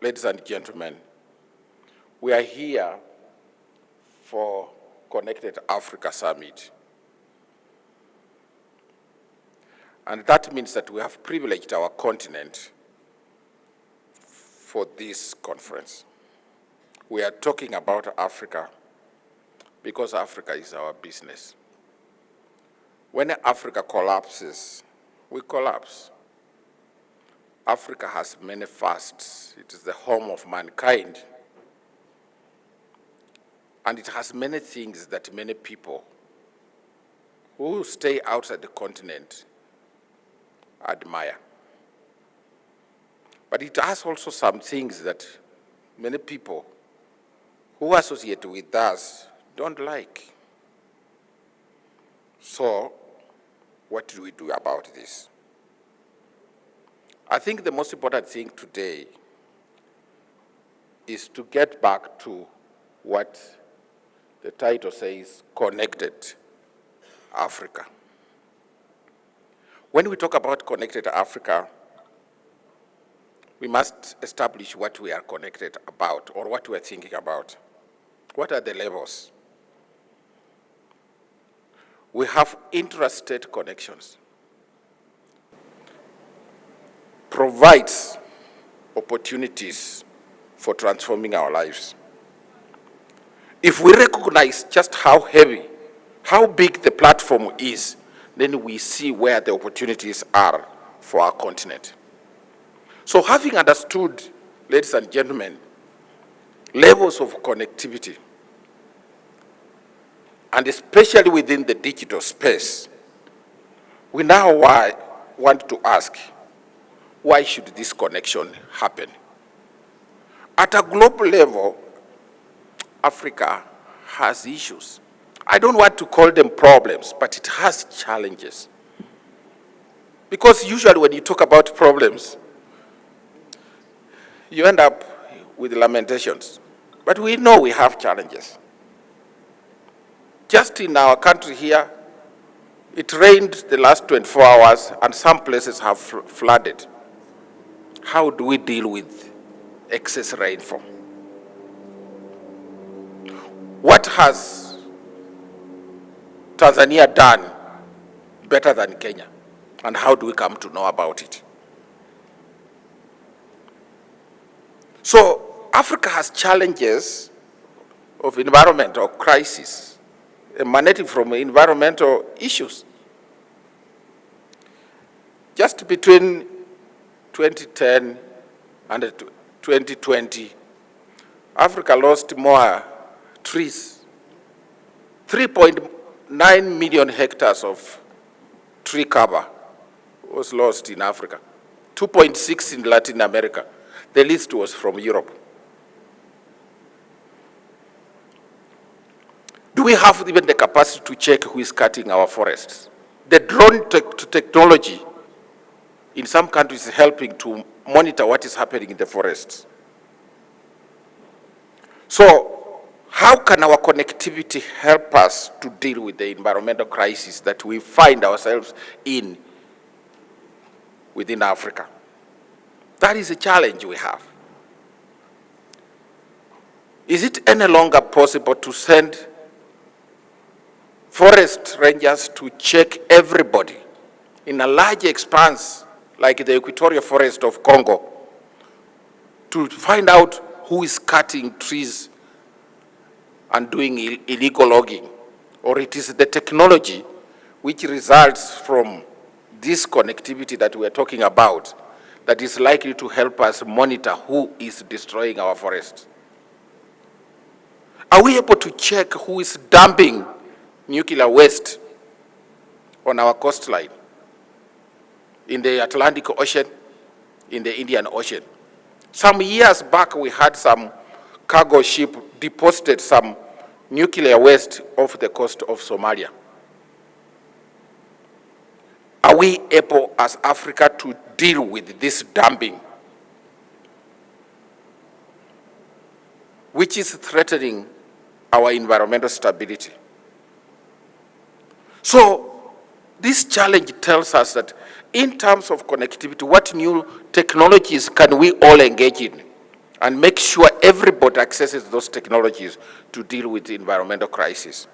Ladies and gentlemen, we are here for Connected Africa Summit. And that means that we have privileged our continent for this conference. We are talking about Africa because Africa is our business. When Africa collapses, we collapse. Africa has many fasts. It is the home of mankind. And it has many things that many people who stay outside the continent admire. But it has also some things that many people who associate with us don't like. So, what do we do about this? I think the most important thing today is to get back to what the title says, Connected Africa. When we talk about Connected Africa, we must establish what we are connected about or what we are thinking about. What are the levels? We have intrastate connections. Provides opportunities for transforming our lives. If we recognize just how heavy, how big the platform is, then we see where the opportunities are for our continent. So having understood, ladies and gentlemen, levels of connectivity, and especially within the digital space, we now want to ask, why should this connection happen? At a global level, Africa has issues. I don't want to call them problems, but it has challenges. Because usually when you talk about problems, you end up with lamentations. But we know we have challenges. Just in our country here, it rained the last 24 hours and some places have flooded. How do we deal with excess rainfall? What has Tanzania done better than Kenya? And how do we come to know about it? So Africa has challenges of environmental crisis emanating from environmental issues. Just between 2010 and 2020, Africa lost more trees. 3.9 million hectares of tree cover was lost in Africa. 2.6 in Latin America. The least was from Europe. Do we have even the capacity to check who is cutting our forests? The drone technology in some countries is helping to monitor what is happening in the forests. So, how can our connectivity help us to deal with the environmental crisis that we find ourselves in within Africa? That is a challenge we have. Is it any longer possible to send forest rangers to check everybody in a large expanse like the equatorial forest of Congo to find out who is cutting trees and doing illegal logging? Or it is the technology which results from this connectivity that we are talking about that is likely to help us monitor who is destroying our forests? Are we able to check who is dumping nuclear waste on our coastline, in the Atlantic Ocean, in the Indian Ocean? Some years back, we had some cargo ship deposited some nuclear waste off the coast of Somalia. Are we able as Africa to deal with this dumping, which is threatening our environmental stability? So This challenge tells us that in terms of connectivity, what new technologies can we all engage in and make sure everybody accesses those technologies to deal with the environmental crisis?